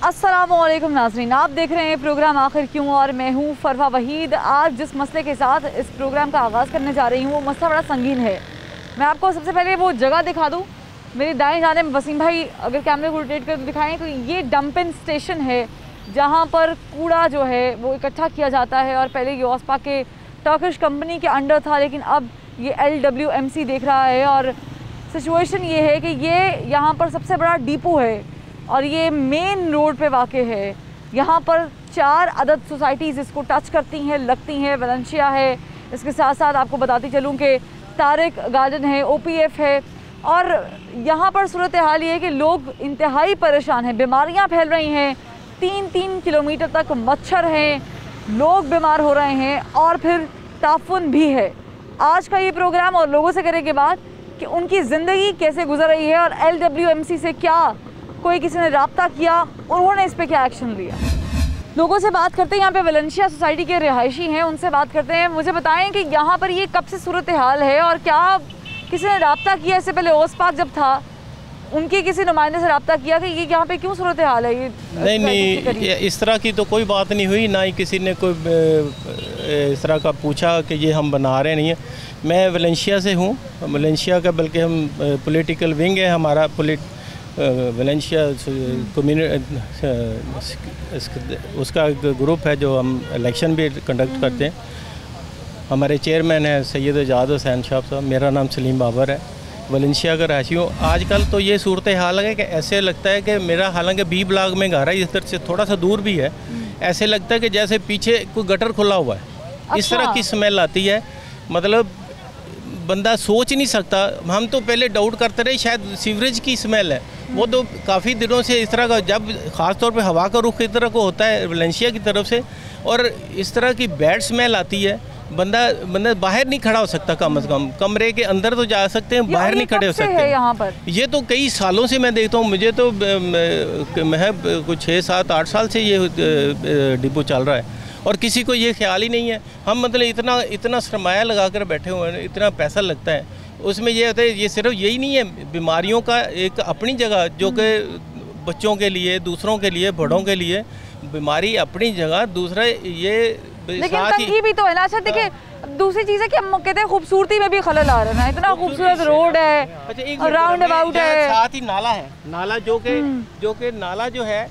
अस्सलामुअलैकुम नाज़रीन, आप देख रहे हैं प्रोग्राम आखिर क्यों और मैं हूं फरवा वहीद। आज जिस मसले के साथ इस प्रोग्राम का आगाज़ करने जा रही हूं वो मसला बड़ा संगीन है। मैं आपको सबसे पहले वो जगह दिखा दूं। मेरे दाएं जाने में वसीम भाई अगर कैमरे को रोटेट कर दिखाएं तो ये डंपिंग स्टेशन है जहां पर कूड़ा जो है वो इकट्ठा किया जाता है। और पहले ये ओसपा के टर्किश कंपनी के अंडर था, लेकिन अब ये LWMC देख रहा है। और सिचुएशन ये है कि ये यहाँ पर सबसे बड़ा डिपो है और ये मेन रोड पे वाक़े है। यहाँ पर 4 अदद सोसाइटीज़ इसको टच करती हैं, लगती हैं। वलेंशिया है, इसके साथ साथ आपको बताती चलूँ कि तारिक गार्डन है, OPF है। और यहाँ पर सूरत हाल ये है कि लोग इंतहाई परेशान हैं, बीमारियाँ फैल रही हैं। 3-3 किलोमीटर तक मच्छर हैं, लोग बीमार हो रहे हैं और फिर ताफुन भी है। आज का ये प्रोग्राम और लोगों से करेंगे बात कि उनकी ज़िंदगी कैसे गुजर रही है और LWMC से क्या कोई किसी ने रब्ता किया और उन्होंने इस पे क्या एक्शन लिया। लोगों से बात करते हैं, यहाँ पे वलेंशिया सोसाइटी के रिहायशी हैं, उनसे बात करते हैं। मुझे बताएं कि यहाँ पर ये कब से सूरत हाल है और क्या किसी ने रब्ता किया? इससे पहले ओसपाक जब था उनके किसी नुमाइंदे से रब्ता किया कि ये यहाँ पे क्यों सूरत हाल है? ये नहीं, इस तरह की तो कोई बात नहीं हुई, ना ही किसी ने कोई इस तरह का पूछा कि ये हम बना रहे नहीं है। मैं वलेंशिया से हूँ, वलेंशिया का बल्कि हम पॉलिटिकल विंग है हमारा, वलेंशिया उसका ग्रुप है जो हम इलेक्शन भी कंडक्ट करते हैं। हमारे चेयरमैन है सैयद एजाज हुसैन साहब। मेरा नाम सलीम बाबर है, वलेंशिया का रहायशी हूँ। आजकल तो ये सूरत हाल है कि ऐसे लगता है कि मेरा हालांकि B ब्लॉक में घर है, इस तरह से थोड़ा सा दूर भी है, ऐसे लगता है कि जैसे पीछे कोई गटर खुला हुआ है। अच्छा। इस तरह की स्मेल आती है, मतलब बंदा सोच नहीं सकता। हम तो पहले डाउट करते रहे शायद सीवरेज की स्मेल है, वो तो काफ़ी दिनों से इस तरह का, जब ख़ास तौर पे हवा का रुख इस तरह को होता है वलेंशिया की तरफ से और इस तरह की बैड स्मेल आती है, बंदा बाहर नहीं खड़ा हो सकता। कम से कम कमरे के अंदर तो जा सकते हैं, बाहर नहीं खड़े हो सकते। यहाँ पर ये तो कई सालों से मैं देखता हूँ, मुझे तो महब कुछ 6, 7, 8 साल से ये डिपो चल रहा है और किसी को ये ख्याल ही नहीं है। हम मतलब इतना सरमाया लगा कर बैठे हुए हैं, इतना पैसा लगता है उसमें। ये होता है, ये सिर्फ यही नहीं है, बीमारियों का एक अपनी जगह जो कि बच्चों के लिए, दूसरों के लिए, बड़ों के लिए बीमारी अपनी जगह, दूसरा ये लेकिन तंगी भी तो है ना। अच्छा देखिए, दूसरी चीज़ है कि हम कहते हैं खूबसूरती में भी खलल आ रहा है। इतना खूबसूरत रोड है, राउंड अबाउट है, साथ ही नाला है, नाला जो कि नाला जो है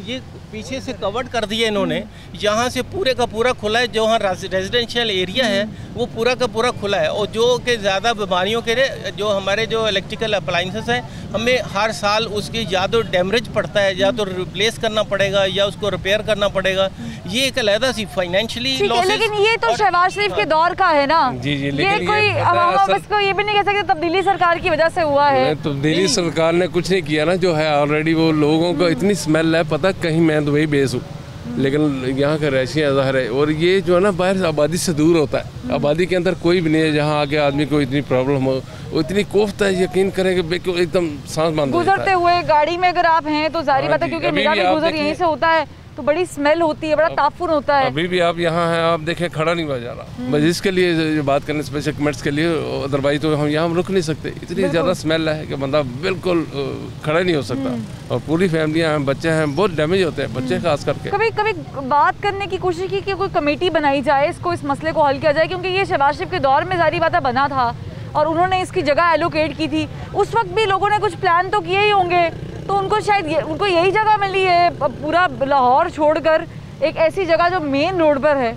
ये पीछे से कवर्ड कर दिया इन्होंने। यहाँ से पूरे का पूरा खुला है, जो वहाँ रेजिडेंशियल एरिया है वो पूरा का पूरा खुला है। और जो कि ज़्यादा बीमारियों के लिए जो हमारे जो इलेक्ट्रिकल अप्लाइंसेस हैं, हमें हर साल उसकी या तो डैमेज पड़ता है, या तो रिप्लेस करना पड़ेगा, या उसको रिपेयर करना पड़ेगा। ये एक अलग सी फाइनेंशियली लॉसेस। लेकिन ये तो शहबाज शरीफ के दौर का है ना। जी, ये कोई हम इसको ये भी नहीं कह सकते तब्दीली सरकार की वजह से हुआ है। तब्दीली सरकार ने कुछ नहीं किया ना, जो है ऑलरेडी वो लोगों को इतनी स्मेल है, पता कहीं मैं दुबई बेस हूँ लेकिन यहाँ का रहायशी ज़ाहिर है। और ये जो है ना बाहर आबादी से दूर होता है, आबादी के अंदर कोई भी नहीं है जहाँ आके आदमी को इतनी प्रॉब्लम हो, वो इतनी कोफ्त है, यकीन करें कि एकदम सांस बंद गुजरते हुए गाड़ी में अगर आप हैं तो जाहिर बात है, क्योंकि मेरा भी गुजर यहीं से होता है तो बड़ी स्मेल होती है, बड़ा ताफुन होता है। अभी भी आप यहाँ हैं, आप देखें खड़ा नहीं हुआ जा रहा। बस इसके लिए बात करने स्पेशल कमेंट्स के लिए, अदरवाइज तो हम यहाँ रुक नहीं सकते। इतनी ज़्यादा स्मेल है कि बंदा बिल्कुल खड़ा नहीं हो सकता। और पूरी फैमिलियाँ हैं, बच्चे हैं, बहुत डैमेज होते हैं बच्चे खास करके। कभी कभी बात करने की कोशिश की कि कोई कमेटी बनाई जाए, इसको इस मसले को हल किया जाए, क्योंकि ये शहबाज शरीफ के दौर में जारी बात बना था और उन्होंने इसकी जगह एलोकेट की थी। उस वक्त भी लोगों ने कुछ प्लान तो किए ही होंगे, तो उनको शायद उनको यही जगह मिली है पूरा लाहौर छोड़कर, एक ऐसी जगह जो मेन रोड पर है।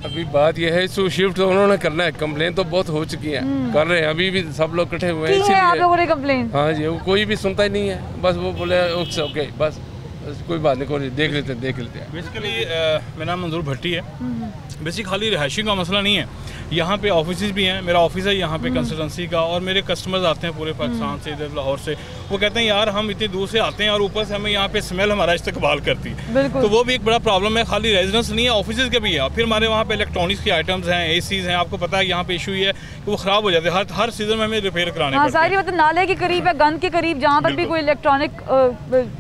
अभी बात यह है, इसको शिफ्ट तो उन्होंने करना है। कंप्लेन तो बहुत हो चुकी है, कर रहे हैं, अभी भी सब लोग इकट्ठे हुए हैं। इसीलिए आप लोगों ने कंप्लेन? हाँ जी, कोई भी सुनता ही नहीं है, बस वो बोले ओके बस कोई बात नहीं, कोई देख लेते हैं। बेसिकली मेरा नाम मंजूर भट्टी है। बेसिक खाली रिहायशी का मसला नहीं है, यहाँ पे ऑफिस भी हैं, मेरा ऑफिस है यहाँ पे कंसल्टेंसी का, और मेरे कस्टमर्स आते हैं पूरे पाकिस्तान से, इधर लाहौर से, वो कहते हैं यार हम इतनी दूर से आते हैं और ऊपर से हमें यहाँ पे स्मेल हमारा इस्तेकबाल करती है, तो वो भी एक बड़ा प्रॉब्लम है। खाली रेजिडेंस नहीं है, ऑफिस के भी है। फिर हमारे वहाँ पे इलेक्ट्रॉनिक्स के आइटम्स हैं, एसीज हैं, आपको पता है यहाँ पे इशू है कि वो ख़राब हो जाते हैं, हर सीजन में हमें रिपेयर कराने पड़ते हैं। मतलब नाले के करीब है, गंद के करीब, जहाँ पर भी कोई इलेक्ट्रॉनिक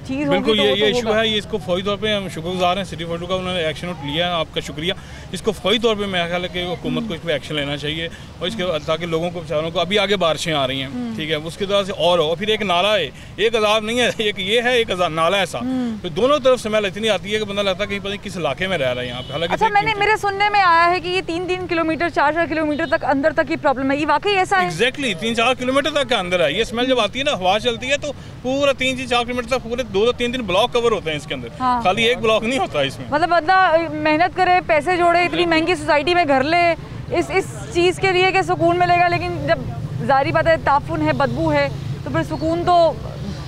चीज़ बिल्कुल ये इशू है, ये इसको फौरी तौर पे हम शुक्रगुजार हैं सिटी फोटो का, उन्होंने एक्शन लिया है, आपका शुक्रिया। इसको फौरी तौर पे मेरा ख्याल है कि हुकूमत को इस पर एक्शन लेना चाहिए, और इसके ताकि लोगों को बेचारों को, अभी आगे बारिशें आ रही हैं, ठीक है, उसकी तरह से और हो। फिर एक नाला है, एक अजाब नहीं है, एक ये है, एक नाला ऐसा, तो दोनों तरफ स्मेल इतनी आती है कि बंदा लगता है कहीं पता नहीं किस इलाके में रह रहा है यहाँ पे। हालांकि अच्छा, मेरे सुनने में आया है कि ये 3-3 किलोमीटर 4-4 किलोमीटर तक अंदर तक की प्रॉब्लम है, ये वाकई ऐसा है? एग्जैक्टली 3-4 किलोमीटर तक के अंदर है ये स्मेल। जब आती है ना, हवा चलती है, तो पूरा 3-4 किलोमीटर तक पूरे 2-3 ब्लॉक कवर होते हैं इसके अंदर। हाँ। खाली एक ब्लॉक नहीं होता इसमें। मतलब बंदा मेहनत करे, पैसे जोड़े, इतनी महंगी सोसाइटी में घर ले इस चीज़ के लिए कि सुकून मिलेगा, लेकिन जब जारी बात है ताफुन है, बदबू है, तो फिर सुकून तो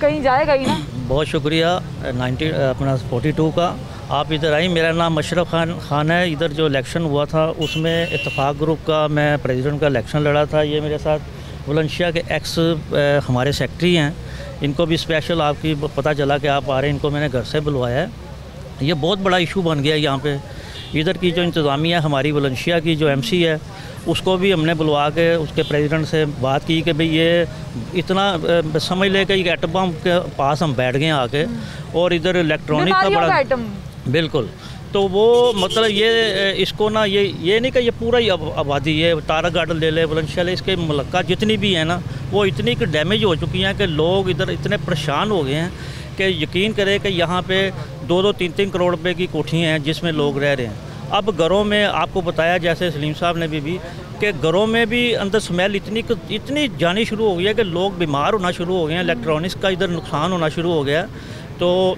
कहीं जाएगा ही ना। बहुत शुक्रिया 42 का, आप इधर आई। मेरा नाम अशरफ खान है। इधर जो इलेक्शन हुआ था उसमें इत्तेफाक ग्रुप का मैं प्रेसिडेंट का इलेक्शन लड़ा था। ये मेरे साथ बुलंदशहर के एक्स हमारे सेक्रेटरी हैं, इनको भी स्पेशल आपकी पता चला कि आप आ रहे हैं, इनको मैंने घर से बुलवाया है। ये बहुत बड़ा इशू बन गया यहाँ पे। इधर की जो इंतज़ामिया हमारी बुलंदशहर की जो MC है, उसको भी हमने बुलवा के उसके प्रेसिडेंट से बात की कि भाई ये इतना समझ ले कि एटम बम के पास हम बैठ गए आके, और इधर इलेक्ट्रॉनिक का बड़ा बिल्कुल, तो वो मतलब ये इसको ना ये नहीं कि ये पूरा ही आबादी, ये तारा गार्डन ले ले, बुलंदशहर, इसके मुल्का जितनी भी है ना, वो इतनी डैमेज हो चुकी हैं कि लोग इधर इतने परेशान हो गए हैं कि यकीन करें कि यहाँ पे 2-2, 3-3 करोड़ रुपए की कोठियाँ हैं जिसमें लोग रह रहे हैं। अब घरों में आपको बताया, जैसे सलीम साहब ने भी कि घरों में भी अंदर स्मेल इतनी जानी शुरू हो गई है कि लोग बीमार होना शुरू हो गए हैं, इलेक्ट्रॉनिक्स का इधर नुकसान होना शुरू हो गया। तो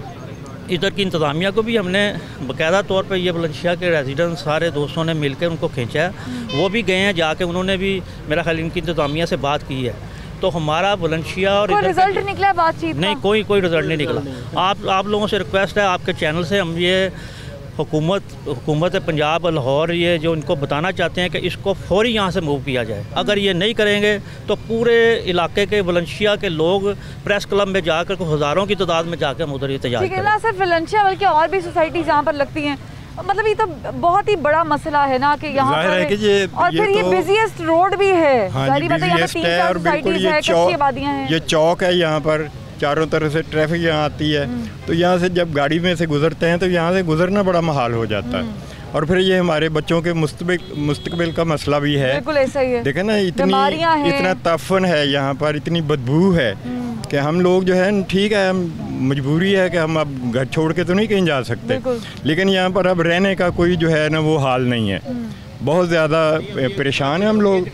इधर की इंतज़ामिया को भी हमने बाकायदा तौर पे ये बुलंदशहर के रेजिडेंट सारे दोस्तों ने मिलकर उनको खींचा है, वो भी गए हैं जाके, उन्होंने भी मेरा ख्याल इनकी इंतज़ामिया से बात की है। तो हमारा बुलंदशहर और कोई रिजल्ट निकला बातचीत? नहीं, कोई रिजल्ट नहीं निकला। आप लोगों से रिक्वेस्ट है, आपके चैनल से हम ये हुकूमत पंजाब लाहौर ये जो इनको बताना चाहते हैं कि इसको फौरी यहाँ से मूव किया जाए। अगर ये नहीं करेंगे तो पूरे इलाके के बुलंदशहर के लोग प्रेस क्लब में जाकर हज़ारों की तादाद में जाकर हम उधर एहतजाज करें। ना सिर्फ बुलंदशहर बल्कि और भी सोसाइटीज़ यहाँ पर लगती हैं, मतलब ये तो बहुत ही बड़ा मसला है ना कि यहाँ पर और फिर ये बिजीएस्ट रोड भी है, सारी बातें यहाँ पे 3-4 सोसाइटीज़ है, कच्ची आबादियाँ हैं, ये चौक है, यहाँ पर चारों तरफ से ट्रैफिक यहाँ आती है, तो यहाँ से जब गाड़ी में से गुजरते हैं तो यहाँ से गुजरना बड़ा महाल हो जाता है। और फिर ये हमारे बच्चों के मुस्तकबिल का मसला भी है। बिल्कुल ऐसा ही है। देखें ना, इतना ताफन है यहाँ पर, इतनी बदबू है कि हम लोग जो है, ठीक है, मजबूरी है कि हम अब घर छोड़ के तो नहीं कहीं जा सकते, लेकिन यहाँ पर अब रहने का कोई जो है ना वो हाल नहीं है। बहुत ज़्यादा परेशान है हम लोग।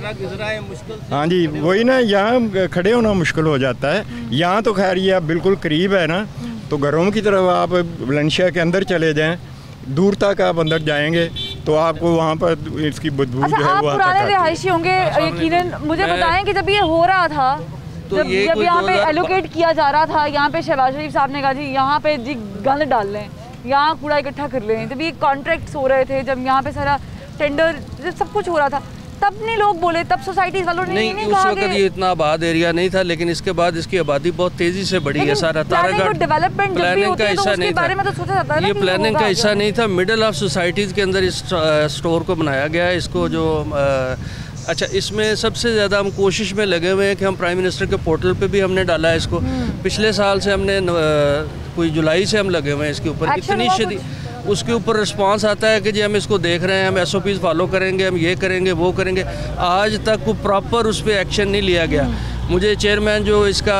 हाँ जी, वही ना, यहाँ खड़े होना मुश्किल हो जाता है। यहाँ तो खैर ये अब बिल्कुल करीब है ना, तो घरों की तरफ आप बुलंदशहर के अंदर चले जाएं, दूर तक आप अंदर जाएंगे तो आपको वहाँ पर इसकी बदबू जो है वो पुराने रिहायशी होंगे यकीनन। मुझे बताएं कि जब ये हो रहा था, जब यहाँ पे एलोकेट किया जा रहा था, यहाँ पे शहबाज शरीफ साहब ने कहा जी यहाँ पे जी गंद डाल लें, यहाँ कूड़ा इकट्ठा कर लें, जब ये कॉन्ट्रैक्ट्स हो रहे थे, जब यहाँ पे सारा टेंडर सब कुछ हो रहा था, तब नहीं लोग बोले, तब सोसाइटीज वालों ने नहीं उस वक्त ये इतना आबाद एरिया नहीं था, लेकिन इसके बाद इसकी आबादी बहुत तेजी से बढ़ी है। सारा तारागढ़ डेवलपमेंट प्लानिंग का हिस्सा नहीं था, तो सोचा जाता है ये प्लानिंग का हिस्सा नहीं था। मिडिल ऑफ सोसाइटीज के अंदर इस स्टोर को बनाया गया है। इसको जो अच्छा, इसमें सबसे ज़्यादा हम कोशिश में लगे हुए हैं कि हम प्राइम मिनिस्टर के पोर्टल पे भी हमने डाला है इसको। पिछले साल से हमने कोई जुलाई से हम लगे हुए हैं इसके ऊपर। इतनी शदीद उसके ऊपर रिस्पांस आता है कि जी हम इसको देख रहे हैं, हम SOPs फॉलो करेंगे, हम ये करेंगे वो करेंगे। आज तक को प्रॉपर उस पर एक्शन नहीं लिया गया। मुझे चेयरमैन जो इसका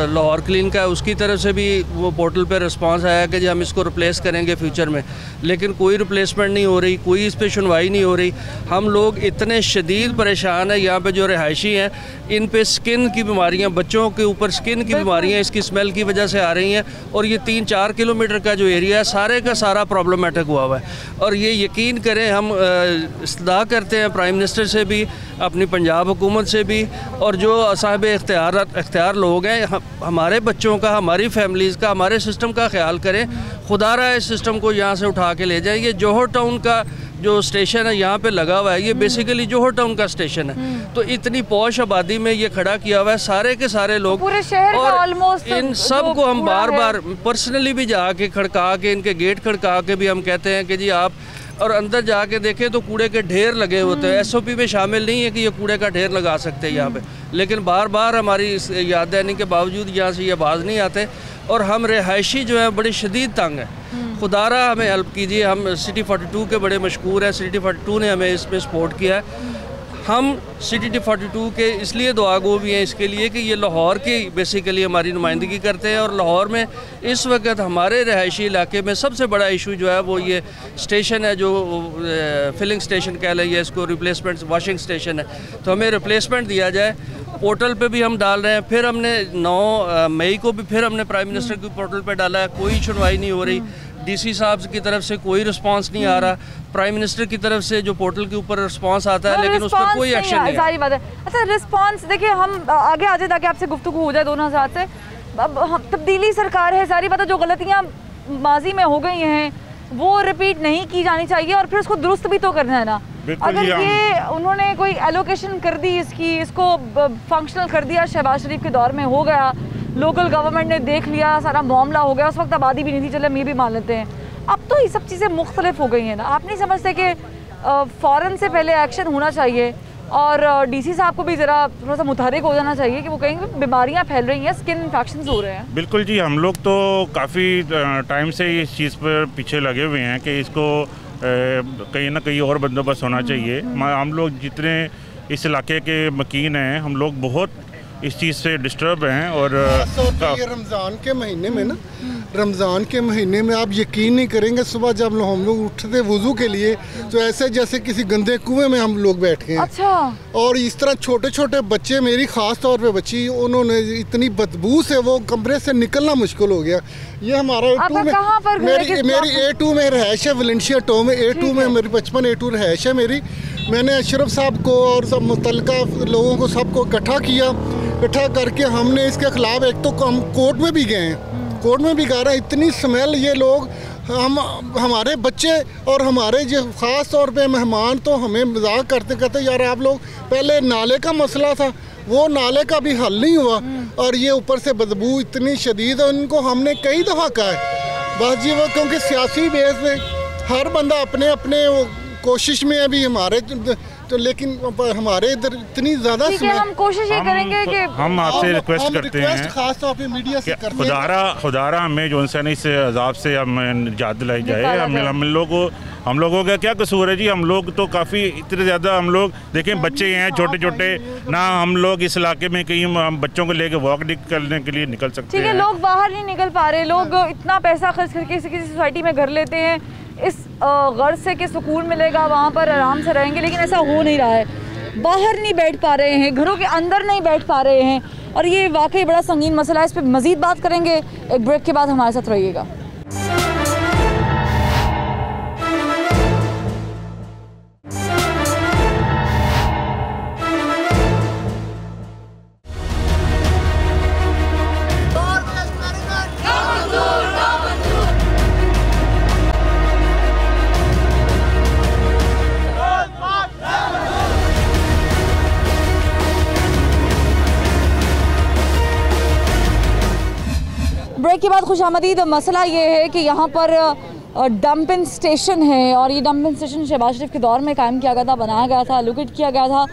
लाहौर क्लीन का है उसकी तरफ से भी वो पोर्टल पे रिस्पांस आया कि जी हम इसको रिप्लेस करेंगे फ्यूचर में, लेकिन कोई रिप्लेसमेंट नहीं हो रही, कोई इस पर सुनवाई नहीं हो रही। हम लोग इतने शदीद परेशान हैं। यहाँ पे जो रिहायशी हैं इन पे स्किन की बीमारियाँ, बच्चों के ऊपर स्किन की बीमारियाँ इसकी स्मेल की वजह से आ रही हैं। और ये 3-4 किलोमीटर का जो एरिया है सारे का सारा प्रॉब्लमेटिक हुआ हुआ है। और ये यकीन करें, हम इस्तदा करते हैं प्राइम मिनिस्टर से भी, अपनी पंजाब हुकूमत से भी, और जो साहिब बड़े इख्तियार लोग हैं, हमारे बच्चों का, हमारी फैमिलीज़ का, हमारे सिस्टम का ख्याल करें। खुदा रहा इस सिस्टम को यहाँ से उठा के ले जाएं। ये जौहर टाउन का जो स्टेशन है यहाँ पे लगा हुआ है, ये बेसिकली जौहर टाउन का स्टेशन है। तो इतनी पौश आबादी में ये खड़ा किया हुआ है, सारे के सारे लोग, पूरे शहर का ऑलमोस्ट। इन सब को हम बार बार पर्सनली भी जाके खड़का के, इनके गेट खड़का के भी हम कहते हैं कि जी आप, और अंदर जाके देखें तो कूड़े के ढेर लगे होते हैं। SOP में शामिल नहीं है कि ये कूड़े का ढेर लगा सकते हैं यहाँ पे, लेकिन बार बार हमारी याद दहानी के बावजूद यहाँ से ये बाज नहीं आते, और हम रिहायशी जो है बड़ी शदीद तंग है। खुदारा हमें हेल्प कीजिए। हम सिटी 42 के बड़े मशहूर हैं, सिटी 42 ने हमें इसमें सपोर्ट किया है। हम सिटी 42 के इसलिए दुआगो भी हैं इसके लिए कि ये लाहौर की बेसिकली हमारी नुमाइंदगी करते हैं, और लाहौर में इस वक्त हमारे रहायशी इलाके में सबसे बड़ा इशू जो है वो ये स्टेशन है, जो फिलिंग स्टेशन कह लें, इसको रिप्लेसमेंट वाशिंग स्टेशन है, तो हमें रिप्लेसमेंट दिया जाए। पोर्टल पे भी हम डाल रहे हैं, फिर हमने 9 मई को भी फिर हमने प्राइम मिनिस्टर के पोर्टल पे डाला है, कोई सुनवाई नहीं हो रही। DC साहब की तरफ से कोई रिस्पांस नहीं आ रहा, प्राइम मिनिस्टर की तरफ से जो पोर्टल के ऊपर रिस्पांस आता है लेकिन उस पर कोई एक्शन नहीं है। सारी बात है। अच्छा, रिस्पांस देखिए, हम आगे आ जाए ताकि आपसे गुफ्तगू हो जाए दोनों हाथ से। अब तब्दीली सरकार है, सारी बात है, जो गलतियाँ माजी में हो गई हैं वो रिपीट नहीं की जानी चाहिए, और फिर उसको दुरुस्त भी तो करना है ना। अगर ये उन्होंने कोई एलोकेशन कर दी इसको फंक्शनल कर दिया, शहबाज शरीफ के दौर में हो गया, लोकल गवर्नमेंट ने देख लिया, सारा मामला हो गया, उस वक्त आबादी भी नहीं थी, चले हम ये भी मान लेते हैं। अब तो ये सब चीज़ें मुख्तलिफ हो गई हैं ना। आप नहीं समझते कि फ़ौरन से पहले एक्शन होना चाहिए, और DC साहब को भी ज़रा थोड़ा सा मुतहरिक हो जाना चाहिए कि वो कहेंगे बीमारियां फैल रही हैं, स्किन इन्फेक्शंस हो रहे हैं। बिल्कुल जी, हम लोग तो काफ़ी टाइम से इस चीज़ पर पीछे लगे हुए हैं कि इसको कहीं ना कहीं और बंदोबस्त होना चाहिए। हम लोग जितने इस इलाके के मकीन हैं, हम लोग बहुत इस चीज़ से डिस्टर्ब हैं। और ये रमज़ान के महीने में ना, रमज़ान के महीने में आप यकीन नहीं करेंगे, सुबह जब हम लोग उठते वुज़ू के लिए तो ऐसे जैसे किसी गंदे कुएं में हम लोग बैठ गए। अच्छा। और इस तरह छोटे छोटे बच्चे, मेरी ख़ास तौर पे बच्ची, उन्होंने इतनी बदबू से वो कमरे से निकलना मुश्किल हो गया। ये हमारा A2 में, मेरी A2 में रहायश है, वलेंशिया टाउन में A2 में मेरी 55 A2 रहायश है मेरी। मैंने अशरफ साहब को और सब मुतल्लिका लोगों को सबको इकट्ठा करके हमने इसके ख़िलाफ़, एक तो हम कोर्ट में भी गए हैं, कोर्ट में भी गा रहे हैं। इतनी स्मेल, ये लोग हमारे बच्चे और हमारे जो ख़ास तौर पे मेहमान तो हमें मजाक करते कहते यार आप लोग, पहले नाले का मसला था, वो नाले का भी हल नहीं हुआ, और ये ऊपर से बदबू इतनी शदीद है। उनको हमने कई दफ़ा कहा है बस जी, वो क्योंकि सियासी बेस पे हर बंदा अपने अपने कोशिश में अभी हमारे तो, लेकिन हमारे इधर इतनी ज़्यादा हम कोशिश ये करेंगे कि हम आपसे रिक्वेस्ट करते हैं, खास तौर पे मीडिया से करते हैं, खुदारा हमें जो इंसान इस अजाब से हम निजात दिलाई जाए। हम लोगों का क्या कसूर है जी? हम लोग तो काफ़ी इतने ज़्यादा, हम लोग देखें बच्चे हैं छोटे छोटे ना, हम लोग इस इलाके में कहीं हम बच्चों को लेकर वॉक करने के लिए निकल सकते हैं। लोग बाहर नहीं निकल पा रहे, लोग इतना पैसा खर्च करके किसी सोसाइटी में घर लेते हैं इस गर्ज से कि सुकून मिलेगा, वहाँ पर आराम से रहेंगे, लेकिन ऐसा हो नहीं रहा है। बाहर नहीं बैठ पा रहे हैं, घरों के अंदर नहीं बैठ पा रहे हैं, और ये वाकई बड़ा संगीन मसला है। इस पर मज़ीद बात करेंगे एक ब्रेक के बाद, हमारे साथ रहिएगा। ब्रेक के बाद खुशामदीद। मसला ये है कि यहाँ पर डंपिंग स्टेशन है, और ये डंपिंग स्टेशन शहबाज शरीफ के दौर में कायम किया गया था, बनाया गया था, लोकेट किया गया था।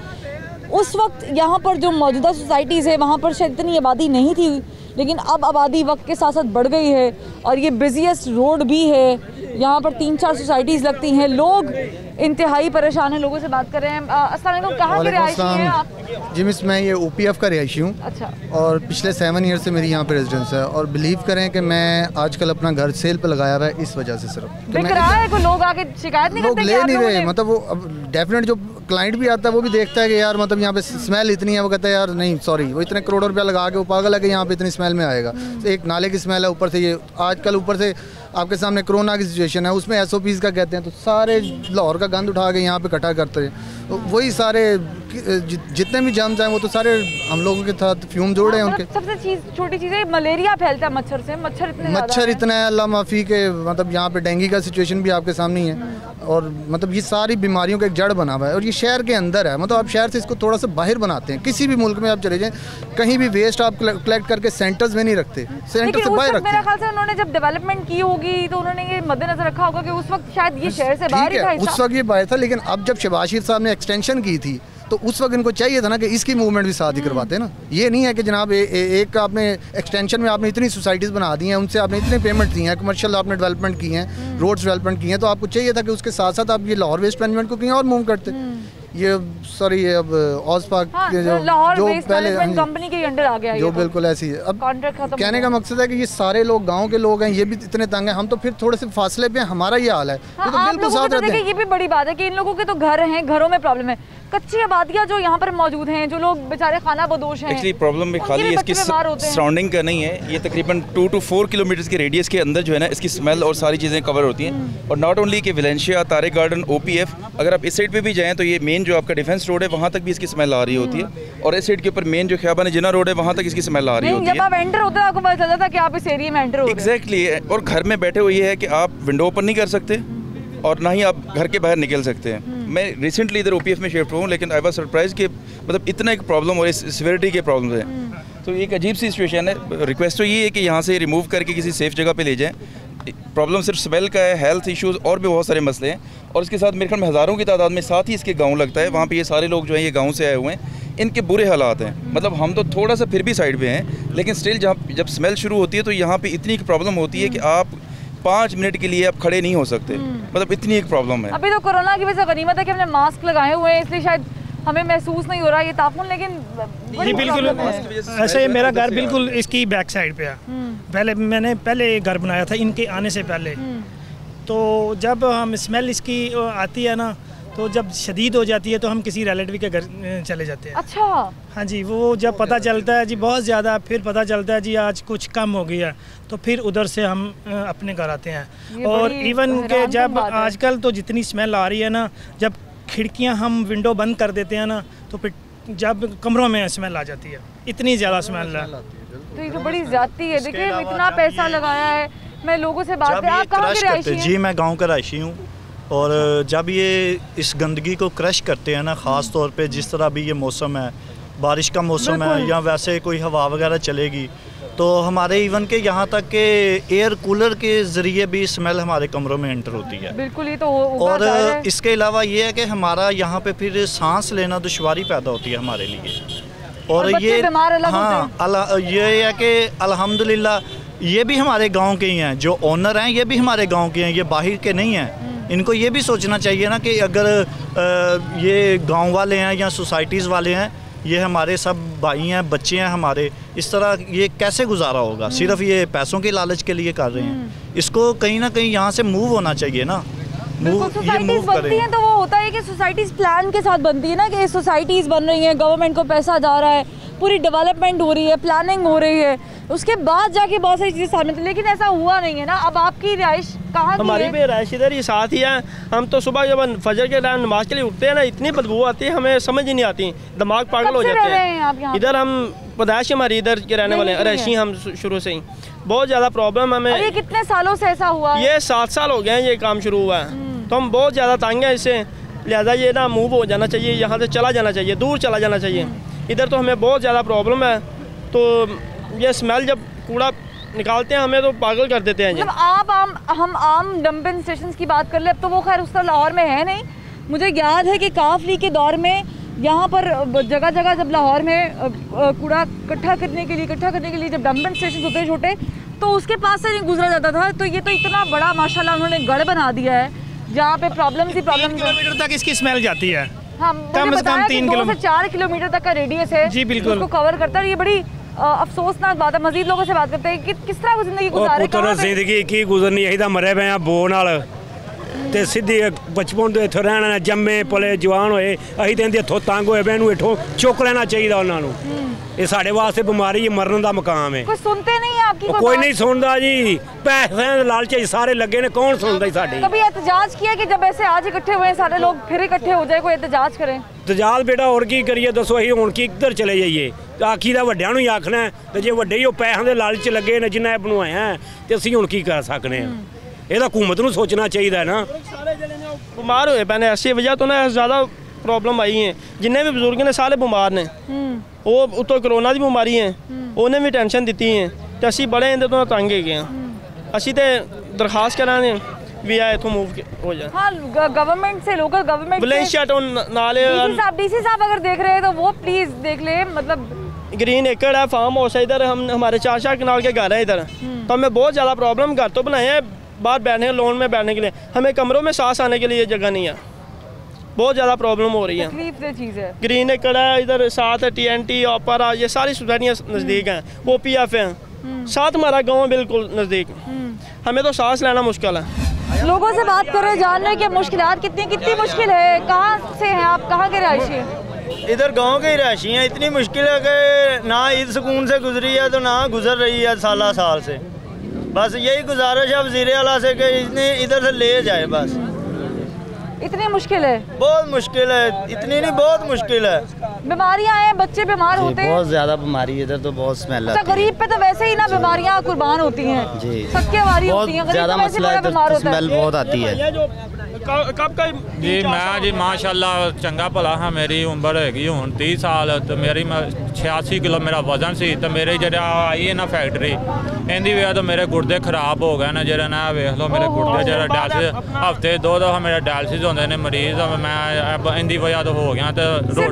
उस वक्त यहाँ पर जो मौजूदा सोसाइटीज़ है वहाँ पर शायद इतनी आबादी नहीं थी, लेकिन अब आबादी वक्त के साथ साथ बढ़ गई है, और ये बिजिएस्ट रोड भी है। यहाँ पर 3-4 सोसाइटीज़ लगती हैं, लोग इंतहाई परेशान हैं। लोगों से बात कर रहे हैं। अस्सलाम वालेकुम, कहाँ के रहायशी हैं आप? जी मिस, मैं ये OPF का रहायशी हूँ। अच्छा। और पिछले 7 ईयर से मेरी यहाँ पे रेजिडेंस है, और बिलीव करें कि मैं आजकल अपना घर सेल पे लगाया हुआ है इस वजह से सिर्फ। बिक रहा है, कोई लोग आके शिकायत नहीं करते? लोग ले नहीं रहे, मतलब वो डेफिनेट जो क्लाइंट भी आता है वो भी देखता है कि यार मतलब यहाँ पे स्मेल इतनी है, वो कहता है यार नहीं सॉरी, वो इतने करोड़ों रुपया लगा के वो पागल है कि यहाँ पे इतनी स्मेल में आएगा। तो एक नाले की स्मेल है, ऊपर से ये आजकल ऊपर से आपके सामने कोरोना की सिचुएशन है, उसमें SOPs का कहते हैं, तो सारे लाहौर का गंद उठा के यहाँ पे इकट्ठा करते हैं, तो वही सारे जितने भी जर्म्स हैं वो तो सारे हम लोगों के साथ फ्यूम जोड़े हैं उनके। सबसे छोटी चीज़ है मलेरिया फैलता है मच्छर से, मच्छर इतना है अल्लाह माफ़ी के, मतलब यहाँ पे डेंगू का सिचुएशन भी आपके सामने ही है, और मतलब ये सारी बीमारियों का एक जड़ बना हुआ है, और ये शहर के अंदर है, मतलब आप शहर से इसको थोड़ा सा बाहर बनाते हैं। किसी भी मुल्क में आप चले जाएं, कहीं भी वेस्ट आप कलेक्ट करके सेंटर्स में नहीं रखते, सेंटर से बाहर रखते हैं। मेरे ख्याल से उन्होंने जब डेवलपमेंट की होगी तो उन्होंने ये मद्देनजर रखा होगा कि उस वक्त शायद ये शहर से बाहर ही था। उस वक्त ये बाहर था, लेकिन अब जब शहबाज शरीफ साहब ने एक्सटेंशन की थी तो उस वक्त इनको चाहिए था ना कि इसकी मूवमेंट भी साथ ही करवाते ना। ये नहीं है कि जनाब एक आपने एक्सटेंशन में आपने इतनी सोसाइटीज़ बना दी हैं, उनसे आपने इतने पेमेंट दी हैं, कमर्शियल आपने डेवलपमेंट की हैं, रोड्स डेवलपमेंट की हैं, तो आपको चाहिए था कि उसके साथ साथ आप ये लाहौर वेस्ट मैनेजमेंट को कहीं और मूव करते। ये सॉरी ये अब ऑसपाक के जो पहले कंपनी के अंडर आ गया जो बिल्कुल ऐसी है। अब कहने का मकसद है कि ये सारे लोग गांव के लोग हैं, ये भी इतने तंग हैं, हम तो फिर थोड़े से फासले पे हैं, हमारा ये हाल है। तो बिल्कुल साथ रहते हैं। ये भी बड़ी बात है कि इन लोगों के तो घर हैं, घरों में प्रॉब्लम है। कच्ची आबादियाँ जो यहाँ पर मौजूद हैं, जो लोग बेचारे खाना बदोश हैं, एक्चुअली प्रॉब्लम भी खाली इसकी सराउंडिंग का नहीं है, ये तकरीबन 2 to 4 किलोमीटर के रेडियस के अंदर जो है ना इसकी स्मेल और सारी चीज़ें कवर होती हैं। और नॉट ओनली कि विलेंशिया, तारिक गार्डन, OPF, अगर आप इस साइड पे भी जाएँ तो ये मेन जो आपका डिफेंस रोड है वहाँ तक भी इसकी स्मेल आ रही होती है, और इस साइड के ऊपर मेन जो ख्याबान जिना रोड है वहाँ तक इसकी स्मेल आ रही होती है। जब आप एंटर होते हैं आपको पता चलता था कि आप इस एरिया में एंटर हो रहे हैं। एग्जैक्टली। और घर में बैठे हुए ये है कि आप विंडो ओपन नहीं कर सकते और ना ही आप घर के बाहर निकल सकते हैं। मैं रिसेंटली इधर OPF में शिफ्ट हुआ हूँ, लेकिन आई वाज सरप्राइज कि मतलब इतना एक प्रॉब्लम और इस सिवियरिटी के प्रॉब्लम है। तो एक अजीब सी सिचुएशन है। रिक्वेस्ट तो ये है कि यहाँ से रिमूव करके किसी सेफ जगह पे ले जाएं। प्रॉब्लम सिर्फ स्मेल का है, हेल्थ इश्यूज़ और भी बहुत सारे मसले हैं, और इसके साथ मेरे ख्याल में हज़ारों की तादाद में साथ ही इसके गाँव लगता है। वहाँ पर ये सारे लोग जो हैं ये गाँव से आए हुए हैं, इनके बुरे हालात हैं। मतलब हम तो थोड़ा सा फिर भी साइड पे हैं, लेकिन स्टिल जब स्मेल शुरू होती है तो यहाँ पे इतनी प्रॉब्लम होती है कि आप 5 मिनट के लिए आप खड़े नहीं हो सकते। मतलब इतनी एक प्रॉब्लम है। अभी तो कोरोना की वजह से गनीमत है कि हमने मास्क लगाए हुए हैं, इसलिए शायद हमें महसूस नहीं हो रहा ये ताफून, लेकिन जी बिल्कुल ऐसे मेरा घर बिल्कुल इसकी बैक साइड पे है। मैंने पहले घर बनाया था इनके आने से पहले, तो जब हम स्मेल इसकी आती है ना, तो जब शदीद हो जाती है तो हम किसी रिलेटिव के घर चले जाते हैं। अच्छा। हाँ जी, वो जब पता चलता है जी बहुत ज़्यादा, फिर पता चलता है जी आज कुछ कम हो गया, तो फिर उधर से हम अपने घर आते हैं। और इवन के जब आजकल तो जितनी स्मेल आ रही है ना, जब खिड़कियां हम विंडो बंद कर देते हैं ना, तो फिर जब कमरों में स्मेल आ जाती है, इतनी ज़्यादा स्मेल है। तो ये तो बड़ी ज़्यादती है। देखिए इतना पैसा लगाया है, मैं लोगों से बात करें, आप कहाँ के रहायशी हैं? जी मैं गाँव का रहायशी हूँ, और जब ये इस गंदगी को क्रश करते हैं ना, ख़ास तौर पे जिस तरह अभी ये मौसम है, बारिश का मौसम है, या वैसे कोई हवा वगैरह चलेगी, तो हमारे इवन के यहाँ तक के एयर कूलर के ज़रिए भी स्मेल हमारे कमरों में एंटर होती है। बिल्कुल, ये तो और इसके अलावा ये है कि हमारा यहाँ पे फिर सांस लेना दुश्वारी पैदा होती है हमारे लिए। और ये हाँ, ये है कि अल्हम्दुलिल्लाह ये भी हमारे गाँव के ही हैं, जो ओनर हैं ये भी हमारे गाँव के हैं, ये बाहर के नहीं हैं। इनको ये भी सोचना चाहिए ना कि अगर ये गांव वाले हैं या सोसाइटीज़ वाले हैं, ये हमारे सब भाई हैं, बच्चे हैं हमारे, इस तरह ये कैसे गुजारा होगा? सिर्फ ये पैसों के लालच के लिए कर रहे हैं। इसको कहीं ना कहीं यहाँ से मूव होना चाहिए ना। सोसाइटीज़ बनती हैं तो वो होता है कि सोसाइटीज़ प्लान के साथ बनती है ना, कि सोसाइटीज़ बन रही हैं, गवर्नमेंट को पैसा जा रहा है, पूरी डेवलपमेंट हो रही है, प्लानिंग हो रही है, उसके बाद जाके बहुत सारी चीज़ें सामने आती, लेकिन ऐसा हुआ नहीं है ना। अब आपकी रिहाइश कहाँ की है? हमारी भी रिहाइश इधर ही साथ ही है। हम तो सुबह जब फजर के टाइम नमाज के लिए उठते हैं ना, इतनी बदबू आती है, हमें समझ ही नहीं आती, दिमाग पागल हो जाते हैं। इधर हम पैदाइश हमारी इधर के रहने वाले हैं, रहायशी हम शुरू से ही, बहुत ज़्यादा प्रॉब्लम हमें। ये कितने सालों से ऐसा हुआ है? ये 7 साल हो गए हैं ये काम शुरू हुआ है, तो हम बहुत ज़्यादा तंग हैं इससे। लिहाजा ये ना मूव हो जाना चाहिए, यहाँ से चला जाना चाहिए, दूर चला जाना चाहिए। इधर तो हमें बहुत ज़्यादा प्रॉब्लम है, तो ये स्मेल जब कूड़ा निकालते हैं हमें तो पागल कर देते हैं। मतलब हम आम डंपिंग स्टेशंस की बात कर ले, अब तो वो खैर उस तरह लाहौर में है नहीं। मुझे याद है कि काफली के दौर में यहाँ पर जगह जगह जब लाहौर में कूड़ा इकट्ठा करने के लिए जब डंपिंग स्टेशन होते छोटे, तो उसके पास से नहीं गुजरा जाता था। तो ये तो इतना बड़ा माशाल्लाह उन्होंने गढ़ बना दिया है जहाँ पे प्रॉब्लम किलोमीटर तक इसकी स्मेल जाती है। हाँ, कम से कम 3 से 4 किलोमीटर तक का रेडियस है जी, बिल्कुल उसको कवर करता है। ये बड़ी अफसोसनाक बात है। मजीद लोगों से बात करते हैं कि किस तरह वो जिंदगी गुजारे। जिंदगी की गुजरनी यही तो मरे पे बो नाल ते सीधी बचपन तो इत्थों रहना, जम्मे पले जवान होए, असीं ते इहदे हथों तंग होए पे, इहनूं इत्थों चुक लेना चाहिए उन्होंने। ये साढ़े वास्ते बीमारी है, मरन का मुकाम है। कोई सुनते नहीं है आपकी? कोई नहीं सुनता जी, पैसे लालच सारे लगे ने, कौन सुनता साड़ी। कभी एहतजाज किया कि जब ऐसे आज इकट्ठे हुए सारे लोग फिर इकट्ठे हो जाए, कोई एहतजाज करें? ਤਜਾਲ ਬੇਟਾ ਹੋਰ ਕੀ ਕਰੀਏ ਦੱਸੋ, ਅਸੀਂ ਹੁਣ ਕਿੱਧਰ ਚਲੇ ਜਾਈਏ? ਆਖੀ ਦਾ ਵੱਡਿਆਂ ਨੂੰ ਹੀ ਆਖਣਾ ਤੇ ਜੇ ਵੱਡੇ ਹੀ ਉਹ ਪੈਸਿਆਂ ਦੇ ਲਾਲਚ ਲੱਗੇ ਨੇ ਜਿੰਨਾ ਇਹ ਬਣਵਾਇਆ ਤੇ ਅਸੀਂ ਹੁਣ ਕੀ ਕਰ ਸਕਨੇ ਆ? ਇਹਦਾ ਹਕੂਮਤ ਨੂੰ ਸੋਚਣਾ ਚਾਹੀਦਾ ਨਾ। ਸਾਰੇ ਜਿਹੜੇ ਨੇ ਬਿਮਾਰ ਹੋਏ ਪਏ ਨੇ, ਐਸੀ ਵਜ੍ਹਾ ਤੋਂ ਨਾ ਜ਼ਿਆਦਾ ਪ੍ਰੋਬਲਮ ਆਈ ਹੈ। ਜਿੰਨੇ ਵੀ ਬਜ਼ੁਰਗ ਨੇ ਸਾਰੇ ਬਿਮਾਰ ਨੇ, ਉਹ ਉਤੋਂ ਕਰੋਨਾ ਦੀ ਬਿਮਾਰੀ ਹੈ, ਉਹਨੇ ਵੀ ਟੈਨਸ਼ਨ ਦਿੱਤੀ ਹੈ ਤੇ ਅਸੀਂ ਬੜੇ ਇਹਦੇ ਤੋਂ ਤੰਗ ਹੈਗੇ ਆ। ਅਸੀਂ ਤੇ ਦਰਖਾਸਤ ਕਰਾਂਗੇ ਵੀ ਆ ਇਥੋਂ मूव हो जाए। हाँ, गवर्नमेंट से, लोकल गवर्नमेंट वलेंशिया टाउन नाले डीसी साहब अगर देख रहे हैं तो वो प्लीज देख ले। मतलब ग्रीन एकड़ है, फार्म हाउस है इधर, हम हमारे 4 कनाल के घर है इधर, तो हमें बहुत ज़्यादा प्रॉब्लम, घर तो बनाए हैं बाहर बैठने लोन में बैठने के लिए, हमें कमरों में सांस आने के लिए जगह नहीं है, बहुत ज़्यादा प्रॉब्लम हो रही है। चीज़ है ग्रीन एकड़ है इधर, साथ TNT ऑपरा, ये सारी सोसाइटियाँ नज़दीक हैं, OPF हैं, साथ हमारा गाँव बिल्कुल नज़दीक, हमें तो सांस लेना मुश्किल है। लोगों से बात कर रहे हैं, जान रहे हैं कि मुश्किलात कितनी मुश्किल है। कहाँ से हैं आप, कहाँ के रहायशी हैं? इधर गांव के ही रहायशी हैं। इतनी मुश्किल है कि ना ईद सुकून से गुजरी है तो ना गुजर रही है साल से। बस यही गुजारिश है वज़ीर आला से कि इतने इधर से ले जाए बस। इतनी मुश्किल है? बहुत मुश्किल है, इतनी नहीं बहुत मुश्किल है। बीमारियां हैं, बच्चे बीमार होते हैं, बहुत ज़्यादा बीमारी है इधर तो, बहुत स्मेल आती है। गरीब पे तो वैसे ही ना बीमारियां कुर्बान होती हैं जी, सक्केवारी होती हैं, ज़्यादा मसला है, स्मेल बहुत आती है। कब का जी मैं जी माशाल्लाह चंगा भला हाँ, मेरी उम्र हैगी हुण 30 साल तो मेरी 86 किलो मेरा वजन सी, तो मेरे जरा आई है ना फैक्ट्री, इनकी वजह तो मेरे गुर्दे खराब हो गए ना, जरा ना वेख लो मेरे गुर्दे जरा डायलिसिस हफ्ते 2 दफ़ा मेरा डायलिसिस होंगे ने मरीज, मैं इनकी वजह तो हो गया। तो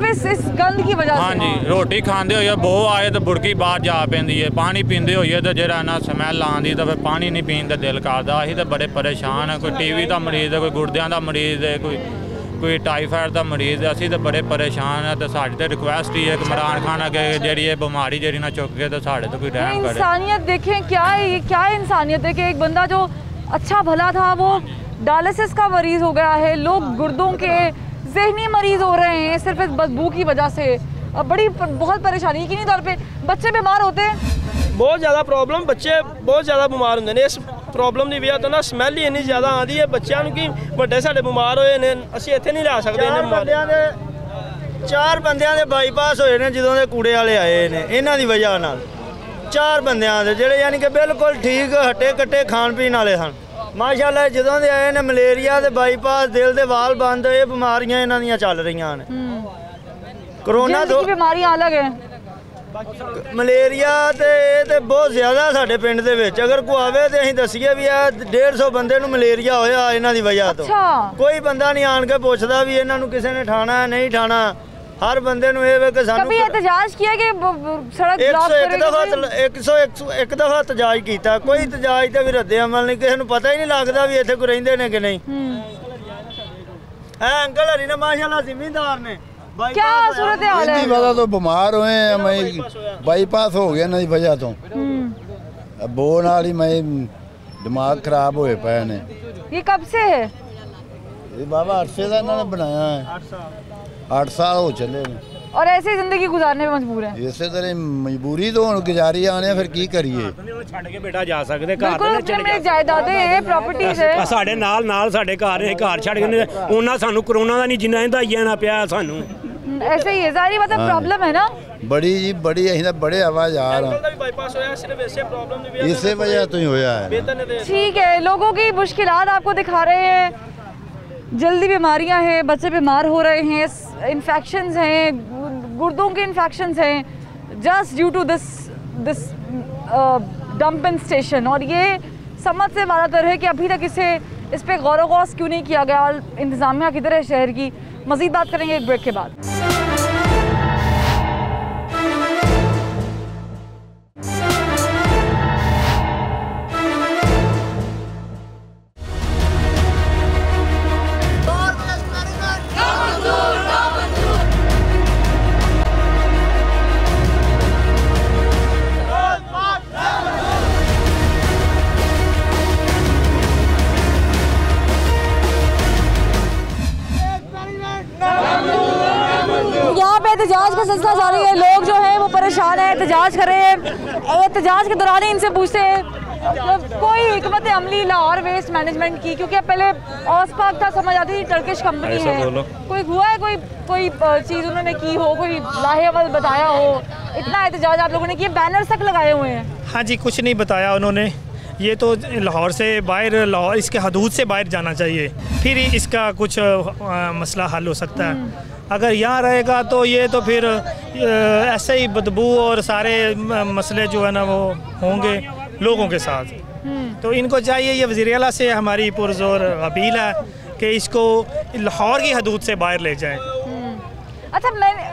इस गंद की वजह हाँ जी, रोटी खाते हुए बहुत आए तो बुड़की बाहर जा पैंदी है, पानी पींदे हुए तो जरा ना स्मैल आती तो फिर पानी नहीं पीन का दिल करता। असीं तो बड़े परेशान है, कोई TB का मरीज है, कोई गुर्दियां का मरीज है, कोई टाइफाइड का मरीज है, असीं तो बड़े परेशान है। तो साडी तो रिक्वेस्ट ही है कि इमरान खान अगे जी ये बीमारी जी ना चुक के तो साढ़े तो कोई रहम करे। इंसानियत देखें, क्या है ये, क्या इंसानियत है कि एक बंदा जो अच्छा भला था वो डायलिसिस का मरीज हो गया है, लोग गुर्दों के जहनी मरीज हो रहे हैं सिर्फ इस बदबू की वजह से। बहुत परेशानी, यकीनी तौर पे बच्चे बीमार होते हैं, बहुत ज़्यादा प्रॉब्लम, बच्चे बहुत ज़्यादा बीमार होंगे ने इस प्रॉब्लम की वजह तो ना स्मैल ही इन्नी ज़्यादा आती है बच्चों की। बड़े साढ़े बीमार होए ने, असीं इत्थे नहीं ला सकते। 4 बंदियां दे बाईपास होए ने जदों दे कूड़े वाले आए ने, इन्हां दी वजह नाल 4 बंदियां दे जेहड़े यानी कि बिल्कुल ठीक हट्टे कट्टे खाण पीण वाले सन, माशाअल्लाह जदों दे आए ने मलेरिया दे बाईपास, दिल दे वाल बंद, ये बीमारियां इन्हां दियां चल रहीआं ने। कोरोना तो बीमारियां अलग है, मलेरिया ते बहुत ज़्यादा साढ़े पिंड दे विच अगर कोई आवे तो असीं दसीए भी 150 बंदे नूं मलेरिया होया इन्हां दी वजह तो। कोई बंदा नहीं आन के पुछदा भी इन्हां नूं किसी ने ठाना है नहीं ठाना, हर बंदे नूं ये वे कि सानूं कभी एहतजाज किया कि सड़क ब्लॉक करें? 101 दफ़ा एहतजाज कीता, कोई एहतजाज ते भी रद्दे अमल नहीं, किसी नूं पता ही नहीं लगदा भी इत्थे कोई रहिंदे ने कि नहीं। अंकल हरी ने माशाअल्लाह ज़मींदार ने, क्या सूरत हाल है? वजह तो बीमार हुए हैं, मैं बाईपास हो गया ना वजह तो, बो नाल ही मैं दिमाग खराब होए पे ने। ये कब से है? ये बाबा अरसे का इन्होंने बनाया है, 8 साल हो चले और ऐसे जिंदगी गुजारने में मजबूर है। इसे तरह मजबूरी तो हुण गुजारी आने फिर की करिए, छड्ड के बेटा जा सकते घर बिल्कुल जायदादें है, प्रॉपर्टीज है, साडे नाल साडे घर है, घर छड्ड के उन्हां सानू कोरोना दा नहीं जिन्ना इंदा ही ना पिया सानू। ऐसे ही है, जारी मतलब प्रॉब्लम है ना बड़ी जी बड़ी, असीं तां बड़े आवाज आ रहा इसे वजह तो ही होया है। ठीक है, लोगों की मुश्किलात आपको दिखा रहे हैं, जल्दी बीमारियां हैं, बच्चे बीमार हो रहे हैं, इन्फेक्शंस हैं, गुर्दों के इन्फेक्शंस हैं just due to this dumping station. और ये समझ से ज़्यादातर है कि अभी तक इस पे गौर व गौस क्यों नहीं किया गया, इंतज़ामिया किधर है शहर की। मज़ीद बात करेंगे एक ब्रेक के बाद। एहतजाज का सिलसिला जारी है, लोग जो है वो परेशान किसान है, एहतजाज कर रहे हैं। एहतजाज के दौरान ही इनसे पूछते हैं कोई हिकमत अमली लाहौर वेस्ट मैनेजमेंट की, क्योंकि पहले ऑसपाक था, समझ आती थी टर्किश कंपनी है, कोई हुआ है कोई चीज़ उन्होंने की हो, कोई लाहेवल बताया हो? इतना एहतजाज आप लोगों ने किया, बैनर्स तक लगाए हुए हैं। हाँ जी, कुछ नहीं बताया उन्होंने। ये तो लाहौर से बाहर, लाहौर इसके हदूद से बाहर जाना चाहिए, फिर इसका कुछ मसला हल हो सकता है। अगर यहाँ रहेगा तो ये तो फिर ऐसे ही बदबू और सारे मसले जो है ना वो होंगे लोगों के साथ। तो इनको चाहिए, ये वज़ीर आला से हमारी पुरज़ोर अपील है कि इसको लाहौर की हदूद से बाहर ले जाए। अच्छा,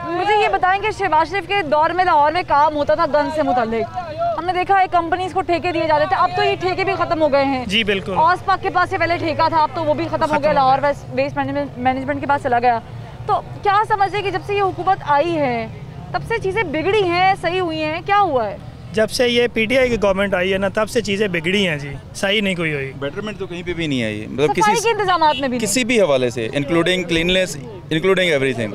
मुझे ये बताएं कि शहबाज शरीफ के दौर में लाहौर में काम होता था गन से मुताल्लिक, हमने देखा है कंपनीज को ठेके दिए जाते थे, अब तो ये ठेके भी खत्म हो गए हैं। जी बिल्कुल। ऑसपाक के पास से पहले ठेका था, अब तो वो भी खत्म हो गया, लाहौर वेस्ट मैनेजमेंट के पास चला गया। तो क्या समझते हैं कि जब से ये हुकूमत आई है तब से चीज़ें बिगड़ी हैं, सही हुई हैं, क्या हुआ है? जब से ये पीटीआई की गवर्नमेंट आई है ना, तब से चीज़ें बिगड़ी हैं जी, सही नहीं कोई हुई। बेटरमेंट तो कहीं पे भी नहीं आई, मतलब सफाई के इंतजामात में भी किसी भी हवाले से, इंक्लूडिंग क्लीननेस, इंक्लूडिंग एवरीथिंग,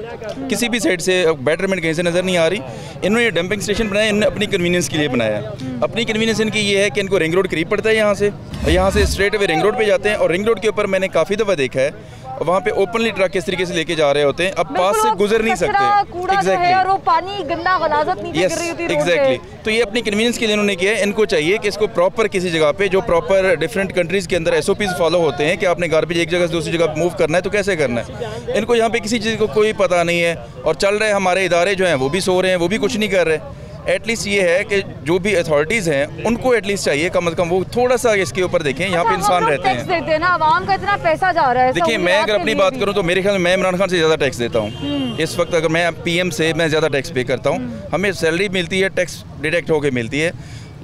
किसी भी साइड से बेटरमेंट कहीं से नज़र नहीं आ रही। इन्होंने ये डंपिंग स्टेशन बनाया, इन्होंने अपनी कन्वीनियंस के लिए बनाया है। अपनी कन्वीनियंस इनकी ये है कि इनको रिंग रोड करीब पड़ता है यहाँ से, और यहाँ से स्ट्रेट अवे रिंग रोड पे जाते हैं, और रिंग रोड के ऊपर मैंने काफ़ी दफा देखा है वहाँ पे ओपनली ट्रक किस तरीके से लेके जा रहे होते हैं, अब पास से गुजर नहीं सकते। एग्जैक्टली, और वो पानी गंदा गलाजत नीचे गिर रही होती है। एग्जैक्टली, तो ये अपनी कन्वीनियंस के लिए इन्होंने किया है। इनको चाहिए कि इसको प्रॉपर किसी जगह पे, जो प्रॉपर डिफरेंट कंट्रीज़ के अंदर SOPs फॉलो होते हैं कि आपने गार्बेज एक जगह से दूसरी जगह मूव करना है तो कैसे करना है, इनको यहाँ पे किसी चीज़ को कोई पता नहीं है। और चल रहे हमारे इदारे जो हैं वो भी सो रहे हैं, वो भी कुछ नहीं कर रहे। एटलीस्ट ये है कि जो भी अथॉरिटीज़ हैं उनको एटलीस्ट चाहिए कम से कम वो थोड़ा सा इसके ऊपर देखें। यहाँ पे इंसान रहते हैं, देते हैं ना, आवाम का इतना पैसा जा रहा है। देखिए, मैं अगर अपनी बात करूँ तो मेरे ख्याल में मैं इमरान खान से ज़्यादा टैक्स देता हूँ इस वक्त। अगर मैं PM से मैं ज़्यादा टैक्स पे करता हूँ, हमें सैलरी मिलती है, टैक्स डिडक्ट होकर मिलती है,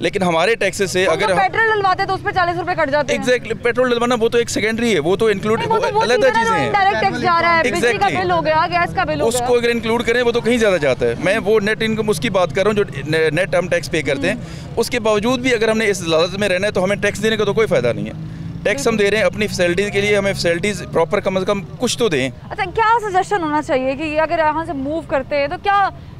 लेकिन हमारे टैक्सेस से अगर पेट्रोल डलवाते तो उस पे 40 रुपए कट जाते हैं। एग्जैक्टली, पेट्रोल डलवाना वो तो एक सेकेंडरी है, वो तो इंक्लूड अलग चीजें हैं। डायरेक्ट टैक्स जा रहा है, बिजली का बिल हो गया, गैस का बिल हो गया, उसको अगर इंक्लूड करें वो तो कहीं ज़्यादा जाता है। मैं वो नेट इनकम उसकी बात कर रहा हूँ जो नेट हम टैक्स पे करते हैं, उसके बावजूद भी अगर हमने इस लालच में रहना है तो हमें टैक्स देने का तो कोई फ़ायदा नहीं है। टैक्स हम दे रहे हैं अपनी फैसिलिटीज़ के लिए, हमें फैसिलिटीज़ प्रॉपर कम से कम कुछ तो दें। अच्छा, क्या सजेशन होना चाहिए कि अगर यहाँ से मूव करते हैं तो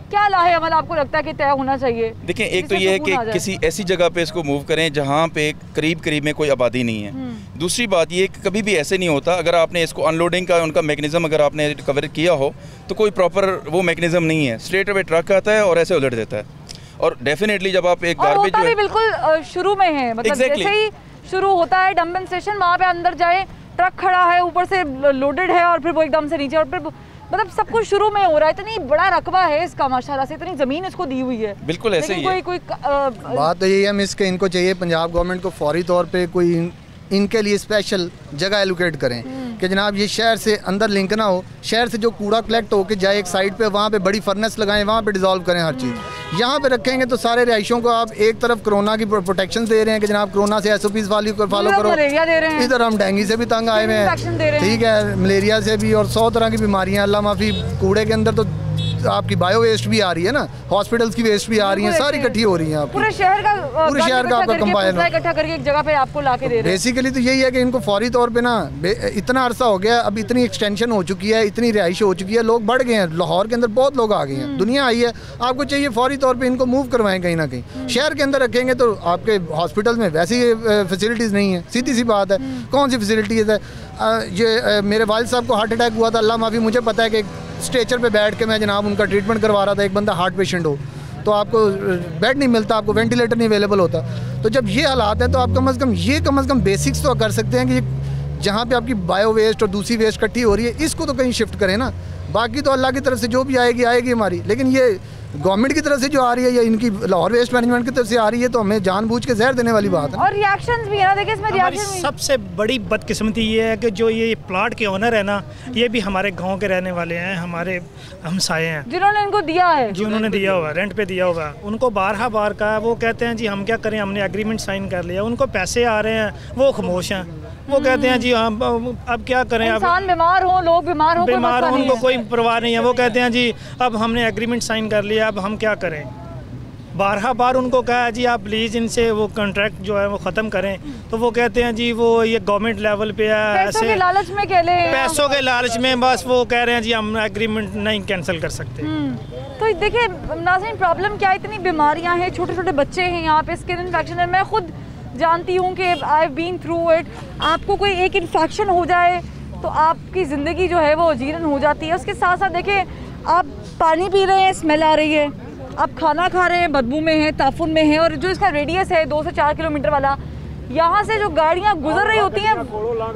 क्या लाहे अमल आपको लगता है कि तय होना चाहिए? देखिए, एक तो ये है कि किसी ऐसी जगह पे इसको मूव करें जहाँ पे करीब में कोई आबादी नहीं है। दूसरी बात ये कि कभी भी ऐसे नहीं होता, अगर आपने इसको अनलोडिंग का उनका मैकेनिज्म अगर आपने कवर किया हो तो कोई प्रॉपर वो मैकेनिज्म नहीं है। स्ट्रेट अवे ट्रक आता है और ऐसे उलट देता है। और डेफिनेटली जब आप एक गार्बेज भी बिल्कुल शुरू में है, मतलब जैसे ही शुरू होता है डंपिंग स्टेशन, वहाँ पे अंदर जाए, ट्रक खड़ा है, ऊपर से लोडेड है, और फिर वो एकदम से नीचे, और फिर मतलब सब कुछ शुरू में हो रहा है। इतनी बड़ा रकबा है इसका माशाल्लाह से, इतनी ज़मीन इसको दी हुई है। बिल्कुल ऐसे ही है। बात तो यही है मिस के इनको चाहिए पंजाब गवर्नमेंट को फौरी तौर पे कोई इनके लिए स्पेशल जगह एलोकेट करें कि जनाब ये शहर से अंदर लिंक ना हो, शहर से जो कूड़ा कलेक्ट होकर जाए एक साइड पे, वहाँ पे बड़ी फर्नेस लगाएं, वहाँ पे डिज़ोल्व करें हर चीज़। यहाँ पे रखेंगे तो सारे रिहायशों को आप एक तरफ कोरोना की प्रोटेक्शन दे रहे हैं कि जनाब कोरोना से SOPs फॉलो करो, इधर हम डेंगू से भी तंग आए हुए हैं, ठीक है, मलेरिया से भी, और 100 तरह की बीमारियाँ अल्लाह माफ़ी। कूड़े के अंदर तो आपकी बायो वेस्ट भी आ रही है ना, हॉस्पिटल्स की वेस्ट भी आ रही है, सारी इकट्ठी हो रही है। पूरे शहर का आपका कंबाइन इकट्ठा करके एक जगह पे आपको लाके दे रहे हैं। बेसिकली तो यही है कि इनको फौरी तौर पे ना, इतना अरसा हो गया, अब इतनी एक्सटेंशन हो चुकी है, इतनी रिहाइश हो चुकी है, लोग बढ़ गए हैं, लाहौर के अंदर बहुत लोग आ गए हैं, दुनिया आई है। आपको चाहिए फौरी तौर पे इनको मूव करवाएं कहीं ना कहीं। शहर के अंदर रखेंगे तो आपके हॉस्पिटल में वैसी फैसिलिटीज़ नहीं है, सीधी सी बात है। कौन सी फैसिलिटीज़ है? ये मेरे वालिद साहब को हार्ट अटैक हुआ था, अल्लाह माफ़ी, मुझे पता है कि स्ट्रेचर पे बैठ के मैं जनाब उनका ट्रीटमेंट करवा रहा था। एक बंदा हार्ट पेशेंट हो तो आपको बेड नहीं मिलता, आपको वेंटिलेटर नहीं अवेलेबल होता। तो जब ये हालात हैं तो आप कम से कम बेसिक्स तो कर सकते हैं कि जहाँ पे आपकी बायो वेस्ट और दूसरी वेस्ट इकट्ठी हो रही है, इसको तो कहीं शिफ्ट करें ना। बाकी तो अल्लाह की तरफ से जो भी आएगी हमारी, लेकिन ये गवर्नमेंट की तरफ से जो आ रही है या इनकी लाहौर वेस्ट मैनेजमेंट की तरफ से आ रही है तो हमें जानबूझ के जहर देने वाली बात है। और रिएक्शंस भी है ना, देखिए इसमें रिएक्शन सबसे बड़ी बदकिस्मती ये है कि जो ये प्लाट के ओनर है ना, ये भी हमारे गांव के रहने वाले हैं, हमारे हमसाये हैं, जिन्होंने इनको दिया है, जिन्होंने दिया हुआ रेंट पे दिया हुआ। उनको बारहा बार का वो कहते हैं जी हम क्या करें, हमने एग्रीमेंट साइन कर लिया, उनको पैसे आ रहे हैं, वो खामोश हैं, वो कहते हैं जी हम अब क्या करें, इंसान बीमार हो, लोग बीमार हो, उनको कोई परवाह नहीं है, वो कहते हैं जी अब हमने एग्रीमेंट साइन कर लिया, अब हम क्या करें। बारहा बार उनको कहा जी आप प्लीज़ इनसे वो कॉन्ट्रैक्ट जो है वो ख़त्म करें, तो वो कहते हैं जी वो ये गवर्नमेंट लेवल पे है, पैसों के लालच में कह रहे हैं, पैसों के लालच में बस वो कह रहे हैं जी हम एग्रीमेंट नहीं कैंसिल कर सकते। तो देखिए नाज़रीन, प्रॉब्लम क्या है, इतनी बीमारियां हैं, छोटे छोटे बच्चे हैं यहाँ पे, स्किन इन्फेक्शन है। मैं खुद जानती हूँ कि I have been through it. आपको कोई एक इन्फेक्शन हो जाए तो आपकी ज़िंदगी जो है वो जीरन हो जाती है। उसके साथ साथ देखिए, आप पानी पी रहे हैं, स्मेल आ रही है, आप खाना खा रहे हैं, बदबू में है, ताफुन में है, और जो इसका रेडियस है 2 से 4 किलोमीटर वाला, यहाँ से जो गाड़ियाँ गुजर रही होती हैं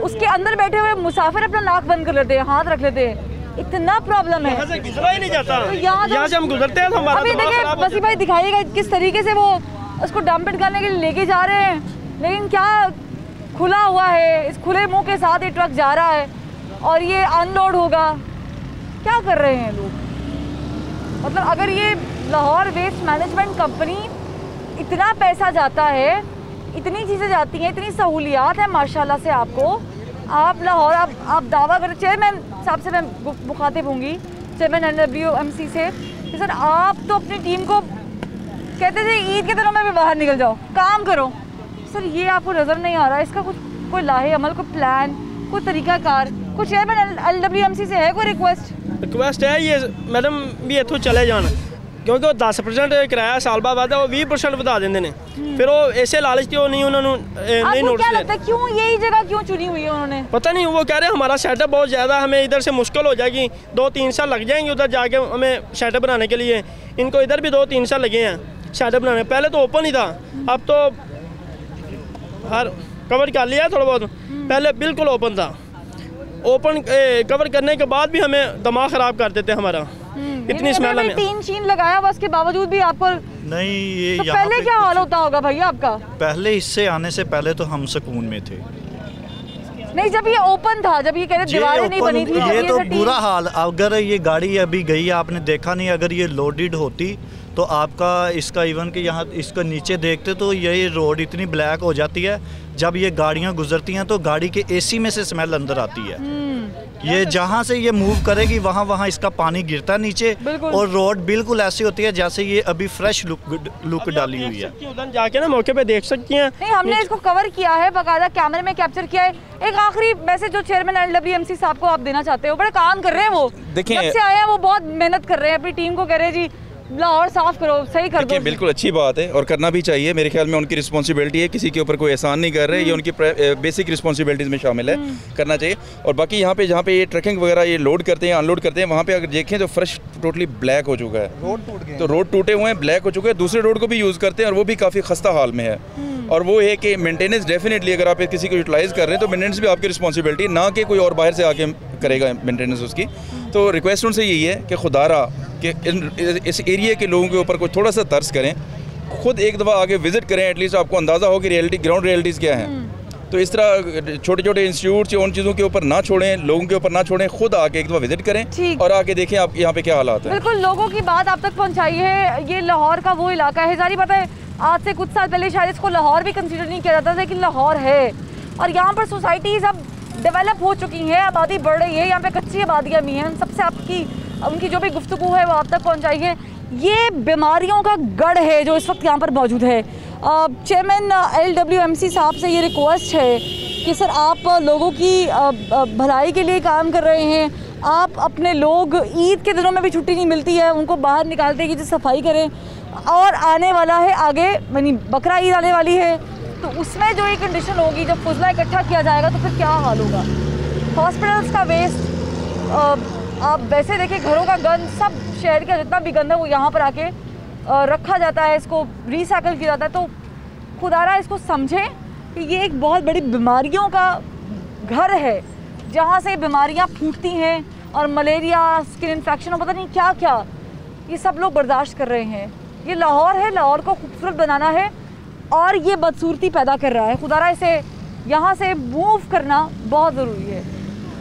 उसके अंदर बैठे हुए मुसाफिर अपना नाक बंद कर लेते हैं, हाथ रख लेते हैं, इतना प्रॉब्लम है। यहाँ से गुजरा ही नहीं जाता, तो यहाँ से हम गुजरते हैं तो हमारा अभी देखिए वसी भाई दिखाइएगा किस तरीके से वो उसको डंप करने के लिए लेके जा रहे हैं, लेकिन क्या खुला हुआ है, इस खुले मुंह के साथ ये ट्रक जा रहा है और ये अनलोड होगा। क्या कर रहे हैं लोग? मतलब अगर ये लाहौर वेस्ट मैनेजमेंट कंपनी, इतना पैसा जाता है, इतनी चीज़ें जाती हैं, इतनी सहूलियात है माशाल्लाह से आपको, आप लाहौर आप दावा करें, चेयरमैन साहब से मैं मुखातिब होंगी, चेयरमैन LWMC से, कि सर आप तो अपनी टीम को कहते थे ईद के दिनों में भी बाहर निकल जाओ, काम करो। सर ये आपको नज़र नहीं आ रहा, इसका कुछ कोई लाहे अमल, कोई प्लान, कोई तरीक़ाकार, कुछ चेयरमैन LWMC से है कोई रिक्वेस्ट है ये मैडम भी इतों चले जान, क्योंकि वो 10% किराया साल बाद वो 20% ਵਧਾ ਦਿੰਦੇ ਨੇ, फिर वो ऐसे लालच के नहीं उन्होंने नहीं नोटिस क्या लगता है क्यों यही जगह क्यों चुनी हुई है उन्होंने? पता नहीं, वो कह रहे हैं हमारा सेटअप बहुत ज़्यादा, हमें इधर से मुश्किल हो जाएगी, 2-3 साल लग जाएंगे उधर जाके हमें सेटअप बनाने के लिए। इनको इधर भी 2-3 साल लगे हैं सेटअप बनाने। पहले तो ओपन ही था, अब तो हर कवर कर लिया थोड़ा बहुत, पहले बिल्कुल ओपन था। ओपन कवर करने के बाद भी हमें दिमाग ख़राब कर देते हमारा, इतनी स्मेल में। टीन शीन लगाया हुआ, उसके बावजूद भी आपको नहीं ये तो पहले क्या हाल होता होगा भैया आपका? पहले इससे आने से पहले तो हम सुकून में थे। नहीं, जब ये ओपन था, जब ये कह रहे दीवारें नहीं बनी थी, ये तो बुरा हाल। अगर ये गाड़ी अभी गई, आपने देखा नहीं, अगर ये लोडेड होती तो आपका इसका इवन कि यहाँ इसका नीचे देखते तो ये रोड इतनी ब्लैक हो जाती है। जब ये गाड़ियाँ गुजरती हैं तो गाड़ी के AC में से स्मेल अंदर आती है। ये जहाँ से ये मूव करेगी वहाँ इसका पानी गिरता है नीचे, और रोड बिल्कुल ऐसी होती है जैसे ये अभी फ्रेश लुक डाली हुई है। उधर जाके ना मौके पे देख सकती हैं। नहीं, हमने इसको कवर किया है, बाकायदा कैमरे में कैप्चर किया है। एक आखिरी मैसेज जो चेयरमैन LWMC साहब को आप देना चाहते हो? बड़ा काम कर रहे हैं वो, जब से आए हैं वो बहुत मेहनत कर रहे हैं, अपनी टीम को कह रहे हैं जी लाहौर साफ करो, सही कर दो। बिल्कुल अच्छी बात है और करना भी चाहिए। मेरे ख्याल में उनकी रिस्पॉन्सिबिलिटी है, किसी के ऊपर कोई एहसान नहीं कर रहे, ये उनकी बेसिक रिस्पॉन्सिबिलिटीज़ में शामिल है, करना चाहिए। और बाकी यहाँ पे जहाँ पे ये ट्रकिंग वगैरह ये लोड करते हैं, अनलोड करते हैं, वहाँ पे अगर देखें तो फ्रेश टोटली ब्लैक हो चुका है, रोड टूट गए, तो रोड टूटे हुए हैं, ब्लैक हो चुके हैं। दूसरे रोड को भी यूज़ करते हैं और वो भी काफ़ी खस्ता हाल में है। और वो है कि मेंटेनेंस डेफिनेटली अगर आप किसी को यूटिलाइज़ कर रहे हैं तो मेंटेनेंस भी आपकी रिस्पॉन्सिबिलिटी, ना कि कोई और बाहर से आके करेगा मेंटेनेंस उसकी। तो रिक्वेस्ट उनसे यही है कि खुदारा कि इस एरिया के लोगों के ऊपर कोई थोड़ा सा तर्स करें, खुद एक दफ़ा आके विज़िट करें, एटलीस्ट आपको अंदाज़ा हो कि रियलिटी, ग्राउंड रियलिटीज़ क्या हैं। तो इस तरह छोटे छोटे इंस्टीट्यूट या उन चीज़ों के ऊपर ना छोड़ें, लोगों के ऊपर ना छोड़ें, खुद आके एक दफ़ा विज़िट करें और आके देखें आप यहाँ पे क्या हालात है। बिल्कुल, लोगों की बात आप तक पहुँचाई है। ये लाहौर का वो इलाका है, जारी पता है आज से कुछ साल पहले शायद इसको लाहौर भी कंसिडर नहीं किया जाता था, लेकिन लाहौर है। और यहाँ पर सोसाइटीज़ अब डेवलप हो चुकी हैं, आबादी बढ़ रही है, यहाँ पे कच्ची आबादियाँ भी हैं। सबसे आपकी उनकी जो भी गुफ्तगू है वो आप तक पहुँचाई है। ये बीमारियों का गढ़ है जो इस वक्त यहाँ पर मौजूद है। चेयरमैन LWMC साहब से ये रिक्वेस्ट है कि सर आप लोगों की भलाई के लिए काम कर रहे हैं, आप अपने लोग ईद के दिनों में भी छुट्टी नहीं मिलती है, उनको बाहर निकालते कि सफाई करें। और आने वाला है आगे, यानी बकरा ईद आने वाली है, तो उसमें जो ये कंडीशन होगी, जब फुजला इकट्ठा किया जाएगा तो फिर क्या हाल होगा। हॉस्पिटल्स का वेस्ट, आप वैसे देखिए घरों का गंद, सब शहर का जितना भी गंद है वो यहाँ पर आके रखा जाता है, इसको रिसाइकल किया जाता है। तो खुदारा इसको समझें कि ये एक बहुत बड़ी बीमारियों का घर है, जहाँ से बीमारियाँ फूटती हैं और मलेरिया, स्किन इन्फेक्शन और पता नहीं क्या क्या, ये सब लोग बर्दाश्त कर रहे हैं। ये लाहौर है, लाहौर को खूबसूरत बनाना है और ये बदसूरती पैदा कर रहा है। खुदारा इसे यहाँ से मूव करना बहुत ज़रूरी है।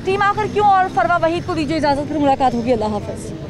टीम आखिर क्यों और फरवा वहीद को दीजिए इजाज़त, फिर मुलाकात होगी। अल्लाह हाफ़िज़।